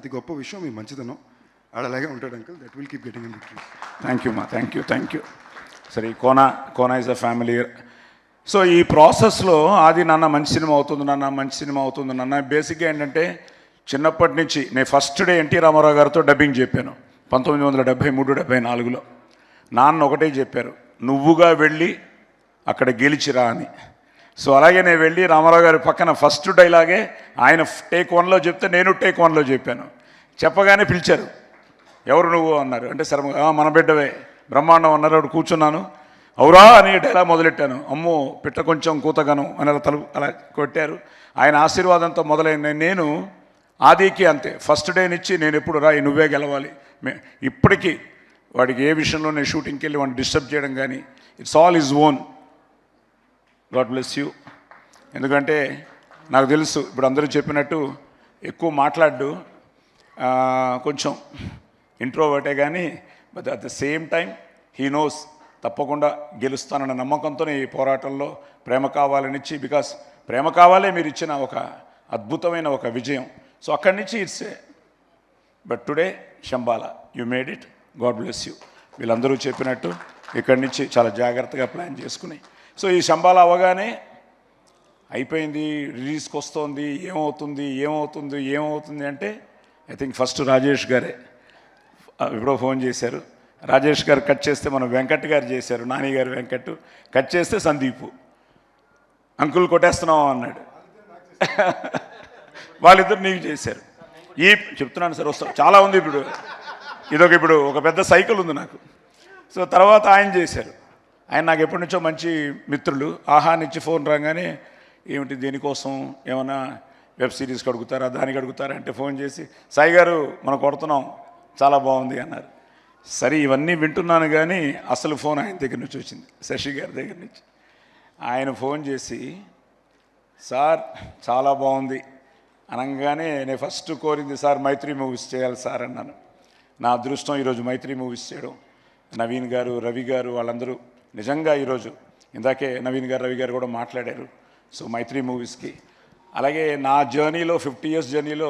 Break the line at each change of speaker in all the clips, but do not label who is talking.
అతి గొప్ప విషయం మీ మంచిదనం. ఆడ అలాగే ఉంటాడు uncle. That will keep getting in victory.
Thank you మా, థ్యాంక్ యూ. సరే, Kona is a family. So ఈ ప్రాసెస్లో ఆది నాన్న మంచి సినిమా అవుతుంది నాన్న బేసిక్గా ఏంటంటే చిన్నప్పటి నుంచి నేను ఫస్ట్ డే ఎన్టీ రామారావు గారితో డబ్బింగ్ చెప్పాను 1973-74లో. నాన్న ఒకటే చెప్పారు, నువ్వుగా వెళ్ళి అక్కడ గెలిచిరా అని. సో అలాగే నేను వెళ్ళి రామారావు గారి పక్కన ఫస్ట్ డైలాగే ఆయన టేక్ 1లో చెప్తే నేను టేక్ 1లో చెప్పాను. చెప్పగానే పిలిచారు, ఎవరు నువ్వు అన్నారు. అంటే సరే మన బిడ్డవే బ్రహ్మాండం అన్నారు. అప్పుడు కూర్చున్నాను, అవురా అని డైలాగ్ మొదలెట్టాను. అమ్మో పిట్ట కొంచెం కూతగను అని అలా కొట్టారు. ఆయన ఆశీర్వాదంతో మొదలైన నేను ఆదికి అంతే. ఫస్ట్ డే నుంచి నేను ఎప్పుడు రా నువ్వే గెలవాలి. ఇప్పటికీ వాడికి ఏ విషయంలో నేను షూటింగ్కి వెళ్ళి వాడిని డిస్టర్బ్ చేయడం కానీ, it's all is own. God bless you. ఎందుకంటే నాకు తెలుసు ఇప్పుడు అందరూ చెప్పినట్టు ఎక్కువ మాట్లాడు, కొంచెం ఇంట్రోవర్టే, కానీ but at the same time he knows తప్పకుండా గెలుస్తానన్న నమ్మకంతో ఈ పోరాటంలో ప్రేమ కావాలనిచ్చి, బికాస్ ప్రేమ కావాలే మీరు ఇచ్చిన ఒక అద్భుతమైన ఒక విజయం. సో అక్కడి నుంచి it's but today Shambhala you made it. God bless you. వీళ్ళందరూ చెప్పినట్టు ఇక్కడి నుంచి చాలా జాగ్రత్తగా ప్లాన్ చేసుకుని, సో ఈ శంబాలా అవగానే అయిపోయింది, రిలీజ్కి వస్తుంది, ఏమవుతుంది అంటే ఐ థింక్ ఫస్ట్ రాజేష్ గారే ఎప్పుడో ఫోన్ చేశారు. రాజేష్ గారు కట్ చేస్తే మనం వెంకట్ గారు చేశారు, నాని గారు వెంకట్ కట్ చేస్తే సందీపు అంకుల్ కొట్టేస్తున్నాం అన్నాడు. వాళ్ళిద్దరు నీకు చేశారు. ఈ చెప్తున్నాను సార్, వస్తాం చాలా ఉంది ఇప్పుడు. ఇప్పుడు ఒక పెద్ద సైకిల్ ఉంది నాకు. సో తర్వాత ఆయన చేశారు. ఆయన నాకు ఎప్పటి నుంచో మంచి మిత్రులు. ఆహా నుంచి ఫోన్ రాగానే ఏమిటి దీనికోసం ఏమైనా వెబ్ సిరీస్కి అడుగుతారా, దానికి అడుగుతారా అంటే ఫోన్ చేసి సాయి గారు మనం కొడుతున్నాం చాలా బాగుంది అన్నారు. సరే ఇవన్నీ వింటున్నాను, కానీ అసలు ఫోన్ ఆయన దగ్గర నుంచి వచ్చింది, శశి గారి దగ్గర నుంచి. ఆయన ఫోన్ చేసి సార్ చాలా బాగుంది అనగానే నేను ఫస్ట్ కోరింది సార్ మైత్రి మూవీస్ చేయాలి సార్ అన్నాను. నా అదృష్టం ఈరోజు మైత్రి మూవీస్ చేయడం. నవీన్ గారు, రవి గారు వాళ్ళందరూ నిజంగా ఈరోజు ఇందాకే నవీన్ గారు, రవి గారు కూడా మాట్లాడారు. సో మైత్రి మూవీస్కి అలాగే నా జర్నీలో 50 years జర్నీలో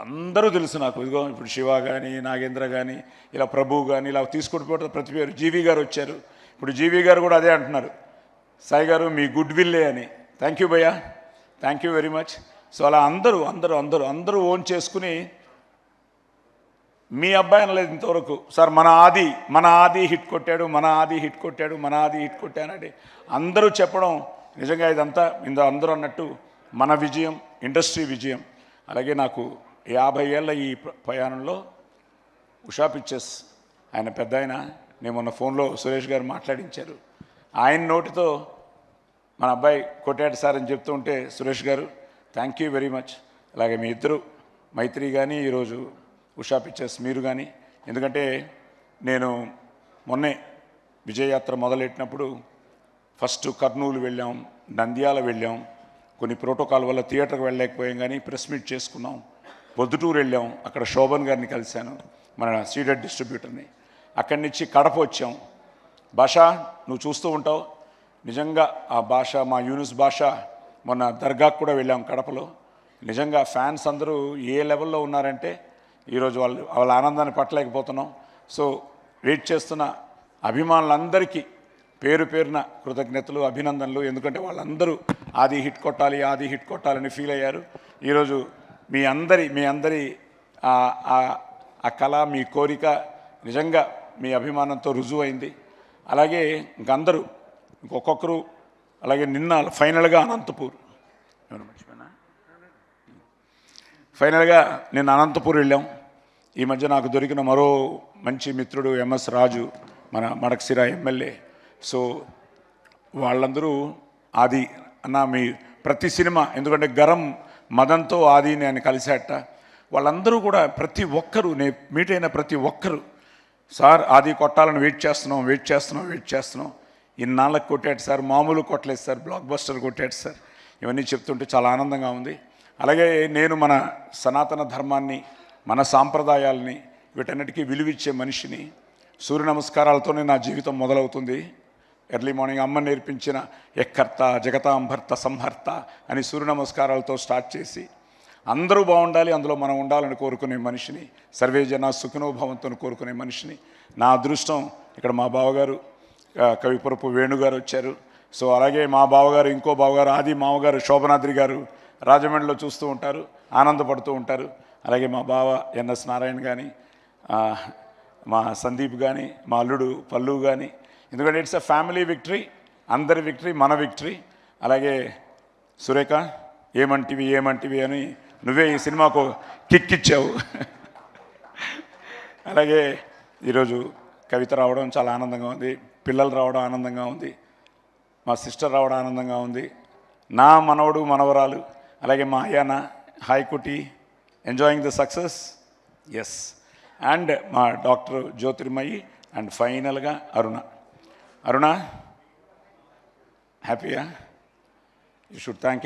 అందరూ తెలుసు నాకు. ఇదిగో ఇప్పుడు శివ కానీ, నాగేంద్ర కానీ, ఇలా ప్రభు కానీ, ఇలా తీసుకుంటూ పోతే ప్రతి పేరు. జీవి గారు వచ్చారు. ఇప్పుడు జీవి గారు కూడా అదే అంటున్నారు, సాయి గారు మీ గుడ్ విల్లే అని. థ్యాంక్ యూ భయ్యా, thank you very much. So అలా అందరూ ఓన్ చేసుకుని మీ అబ్బాయి అనలేదు ఇంతవరకు సార్ మన ఆది హిట్ కొట్టాడు అంటే అందరూ చెప్పడం నిజంగా ఇదంతా అందరూ అన్నట్టు మన విజయం, ఇండస్ట్రీ విజయం. అలాగే నాకు 50 ఏళ్ళ ఈ ప్రయాణంలో ఉషా పిక్చర్స్ ఆయన పెద్ద ఆయన, నేను మొన్న ఫోన్లో సురేష్ గారు మాట్లాడించారు. ఆయన నోటితో మన అబ్బాయి కొట్టాడు సార్ అని చెప్తూ ఉంటే సురేష్ గారు థ్యాంక్ యూ వెరీ మచ్. అలాగే మీ ఇద్దరు మైత్రి కానీ, ఈరోజు ఉషా పిక్చర్స్ మీరు కానీ. ఎందుకంటే నేను మొన్నే విజయయాత్ర మొదలెట్టినప్పుడు ఫస్ట్ కర్నూలు వెళ్ళాం, నంద్యాల వెళ్ళాం. కొన్ని ప్రోటోకాల్ వల్ల థియేటర్కి వెళ్ళలేకపోయాం, కానీ ప్రెస్ మీట్ చేసుకున్నాం. పొద్దుటూరు వెళ్ళాం, అక్కడ శోభన్ గారిని కలిశాను, మన సీడెడ్ డిస్ట్రిబ్యూటర్ని. అక్కడి నుంచి కడప వచ్చాం. భాష నువ్వు చూస్తూ ఉంటావు, నిజంగా ఆ భాష మా యూనిస్ భాష మొన్న దర్గాకు కూడా వెళ్ళాం కడపలో. నిజంగా ఫ్యాన్స్ అందరూ ఏ లెవెల్లో ఉన్నారంటే ఈరోజు వాళ్ళ ఆనందాన్ని పట్టలేకపోతున్నాం. సో వెయిట్ చేస్తున్న అభిమానులందరికీ పేరు పేరున కృతజ్ఞతలు, అభినందనలు. ఎందుకంటే వాళ్ళందరూ ఆది హిట్ కొట్టాలని ఫీల్ అయ్యారు. ఈరోజు మీ అందరి ఆ కళ, మీ కోరిక నిజంగా మీ అభిమానంతో రుజువైంది. అలాగే ఇంకందరూ ఒక్కొక్కరు. అలాగే నిన్న ఫైనల్గా నిన్న అనంతపూర్ వెళ్ళాం. ఈ మధ్య నాకు దొరికిన మరో మంచి మిత్రుడు ఎంఎస్ రాజు, మన మడకసిర ఎమ్మెల్యే. సో వాళ్ళందరూ ఆది అన్న మీ ప్రతి సినిమా, ఎందుకంటే గరం మదన్తో ఆదిని ఆయన కలిసేట, వాళ్ళందరూ కూడా ప్రతి ఒక్కరూ నేను మీట్ అయిన ప్రతి ఒక్కరు సార్ ఆది కొట్టాలని వెయిట్ చేస్తున్నాం. ఇన్నాళ్ళకి కొట్టాడు సార్, మామూలు కొట్టలేదు సార్, బ్లాక్ బస్టర్ కొట్టాడు సార్. ఇవన్నీ చెప్తుంటే చాలా ఆనందంగా ఉంది. అలాగే నేను మన సనాతన ధర్మాన్ని, మన సాంప్రదాయాల్ని, వీటన్నిటికీ విలువిచ్చే మనిషిని. సూర్య నమస్కారాలతోనే నా జీవితం మొదలవుతుంది. ఎర్లీ మార్నింగ్ అమ్మ నేర్పించిన ఎక్కర్త జగతాంభర్త సంహర్త అని సూర్య నమస్కారాలతో స్టార్ట్ చేసి అందరూ బాగుండాలి, అందులో మనం ఉండాలని కోరుకునే మనిషిని, సర్వే జన సుఖినో భవంతుని కోరుకునే మనిషిని. నా అదృష్టం ఇక్కడ మా బావగారు కవిపురపు వేణుగారు వచ్చారు. సో అలాగే మా బావగారు, ఇంకో బావగారు ఆది మామగారు శోభనాద్రి గారు రాజమండ్రిలో చూస్తూ ఉంటారు, ఆనందపడుతూ ఉంటారు. అలాగే మా బావ ఎన్ఎస్ నారాయణ కానీ, మా సందీప్ కానీ, మా అల్లుడు పల్లు కానీ. ఎందుకంటే ఇట్స్ అ ఫ్యామిలీ విక్టరీ, అందరి విక్టరీ, మన విక్టరీ. అలాగే సురేఖ ఏమంటివి అని నువ్వే ఈ సినిమాకు కిక్ ఇచ్చావు. అలాగే ఈరోజు కవిత రావడం చాలా ఆనందంగా ఉంది, పిల్లలు రావడం ఆనందంగా ఉంది, మా సిస్టర్ రావడం ఆనందంగా ఉంది, నా మనవడు మనవరాలు, అలాగే మా అయ్యాన హాయ్కుటి enjoying the success. Yes. And మా డాక్టర్ జ్యోతిర్మయి అండ్ ఫైనల్గా అరుణ హ్యాపీయా? You should thank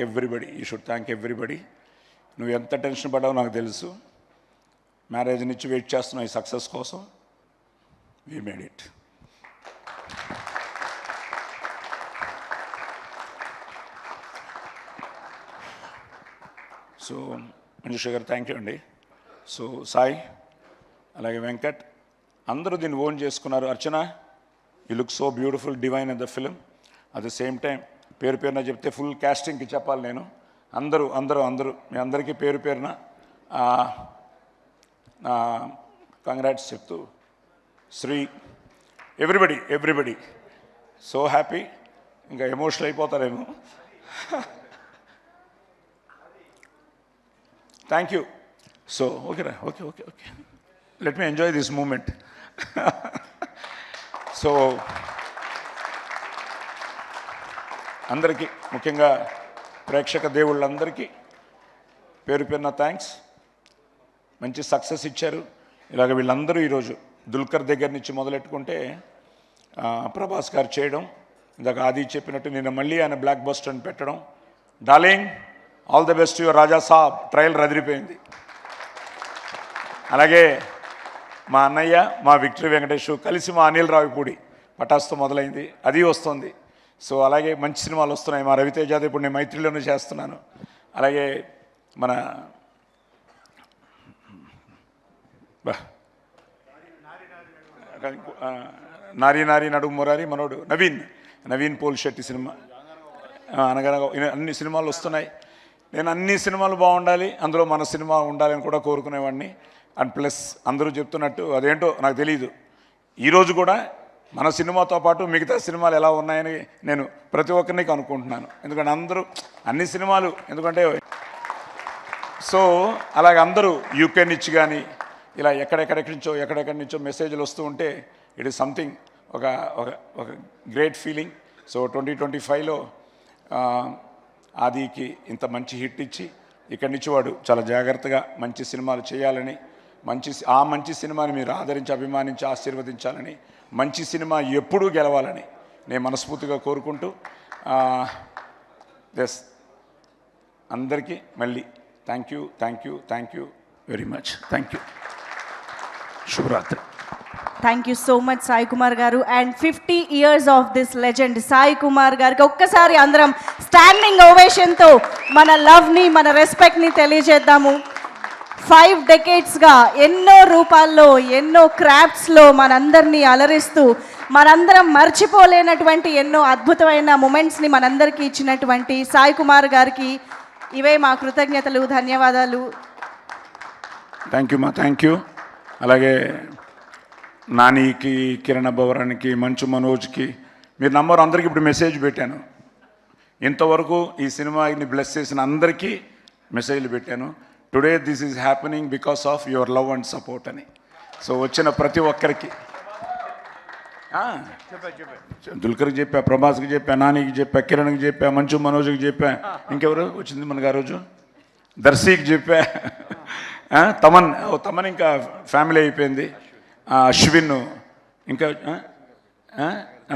everybody. నువ్వు ఎంత టెన్షన్ పడ్డావో నాకు తెలుసు. మ్యారేజ్ నుంచి వెయిట్ చేస్తున్నావు ఈ సక్సెస్ కోసం. We made it. So Manjusha garu thank you అండి. సో సాయి, అలాగే వెంకట్ అందరూ దీన్ని ఓన్ చేసుకున్నారు. Archana, you look so beautiful, divine in the film. At the same time పేరున చెప్తే ఫుల్ క్యాస్టింగ్కి చెప్పాలి నేను. అందరూ మీ అందరికీ పేరున కంగ్రాట్స్ చెప్తూ, శ్రీ ఎవ్రీబడి సో హ్యాపీ. ఇంకా ఎమోషనల్ అయిపోతారేమో. Thank you. సో ఓకేరా, okay let me enjoy this moment. So అందరికీ, ముఖ్యంగా ప్రేక్షక దేవుళ్ళందరికీ పేరున థ్యాంక్స్. మంచి సక్సెస్ ఇచ్చారు. ఇలాగ వీళ్ళందరూ ఈరోజు దుల్కర్ దగ్గర నుంచి మొదలెట్టుకుంటే ప్రభాస్ గారు చేయడం, ఇందాక ఆది చెప్పినట్టు నిన్న మళ్ళీ ఆయన బ్లాక్ బస్టర్ అని పెట్టడం. Darling, all the best your Raja Saab. Trailer అదిరిపోయింది. అలాగే మా అన్నయ్య, మా విక్టరీ వెంకటేష్ కలిసి మా అనిల్ రావిపూడి పటాస్తో మొదలైంది, అది వస్తుంది. సో అలాగే మంచి సినిమాలు వస్తున్నాయి. మా రవితేజాది ఇప్పుడు నేను మైత్రిలోనే చేస్తున్నాను. అలాగే మన నారీ నడుము మొరారి మనోడు నవీన్ పోల్శెట్టి సినిమా అనగనగా అన్ని సినిమాలు వస్తున్నాయి. నేను అన్ని సినిమాలు బాగుండాలి, అందులో మన సినిమా ఉండాలని కూడా కోరుకునేవాడిని. అండ్ ప్లస్ అందరూ చెప్తున్నట్టు అదేంటో నాకు తెలియదు, ఈరోజు కూడా మన సినిమాతో పాటు మిగతా సినిమాలు ఎలా ఉన్నాయని నేను ప్రతి ఒక్కరిని కనుక్కుంటున్నాను. ఎందుకంటే అందరూ అన్ని సినిమాలు, ఎందుకంటే సో అలాగే అందరూ యూకే నుంచి కానీ ఇలా ఎక్కడెక్కడి నుంచో మెసేజ్లు వస్తూ ఉంటే ఇట్ ఈస్ సంథింగ్, ఒక గ్రేట్ ఫీలింగ్. సో 2025లో ఆదికి ఇంత మంచి హిట్ ఇచ్చి ఇక్కడి నుంచి వాడు చాలా జాగ్రత్తగా మంచి సినిమాలు చేయాలని, మంచి సినిమాని మీరు ఆదరించి అభిమానించి ఆశీర్వదించాలని, మంచి సినిమా ఎప్పుడూ గెలవాలని నేను మనస్ఫూర్తిగా కోరుకుంటూ ఎస్ అందరికీ మళ్ళీ thank you very much. Thank you. శుభరాత్రి.
Thank you so much Sai Kumar garu. And 50 years of this legend Sai Kumar గారికి ఒక్కసారి అందరం స్టాండింగ్ ఓవేషన్తో మన లవ్ని, మన రెస్పెక్ట్ని తెలియజేద్దాము. 5 decadesగా ఎన్నో రూపాల్లో, ఎన్నో క్రాఫ్ట్స్లో మనందరినీ అలరిస్తూ, మనందరం మర్చిపోలేనటువంటి ఎన్నో అద్భుతమైన మూమెంట్స్ని మనందరికీ ఇచ్చినటువంటి సాయి కుమార్ గారికి ఇవే మా కృతజ్ఞతలు, ధన్యవాదాలు.
Thank you. అలాగే నానికి, కిరణ్ భవరానికి, మంచు మనోజ్కి మీరు నంబర్ అందరికీ ఇప్పుడు మెసేజ్ పెట్టాను. ఇంతవరకు ఈ సినిమాని బ్లెస్ చేసిన అందరికీ మెసేజ్లు పెట్టాను. Today this is happening because of your love and support అని. సో వచ్చిన ప్రతి ఒక్కరికి దుల్కర్కి చెప్పా, ప్రభాస్కి చెప్పా, నానికి చెప్పా, కిరణ్కి చెప్పా, మంచు మనోజ్కి చెప్పా, ఇంకెవరు వచ్చింది మనకు ఆ రోజు, దర్శీకి చెప్పా, తమన్ ఇంకా ఫ్యామిలీ అయిపోయింది, అశ్విన్, ఇంకా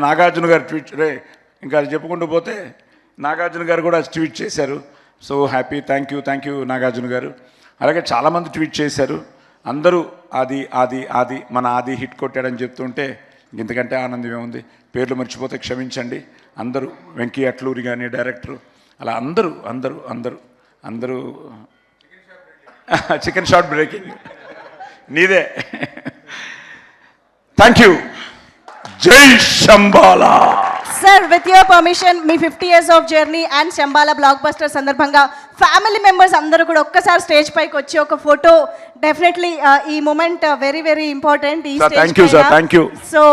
నాగార్జున గారు ట్వీట్ ఇంకా చెప్పుకుంటూ పోతే నాగార్జున గారు కూడా ట్వీట్ చేశారు. So happy. Thank you Nagarjuna గారు. అలాగే చాలామంది ట్వీట్ చేశారు. అందరూ ఆది మన ఆది హిట్ కొట్టాడని చెప్తుంటే ఇంతకంటే ఆనందం ఏముంది. పేర్లు మర్చిపోతే క్షమించండి. అందరూ వెంకీ అట్లూరి కానీ డైరెక్టరు, అలా అందరూ చికెన్ షార్ట్ బ్రేకింగ్ నీదే. Thank you. జై Shambala.
Sir with your permission మీ 50 years of journey and Shambala blockbuster సందర్భంగా ఫ్యామిలీ మెంబర్స్ అందరూ కూడా ఒక్కసారి స్టేజ్ పైకి వచ్చి ఒక ఫోటో డెఫినెట్లీ ఈ మూమెంట్ వెరీ వెరీ ఇంపార్టెంట్ ఈ
Sir,
stage
thank you, sir. Thank you.
So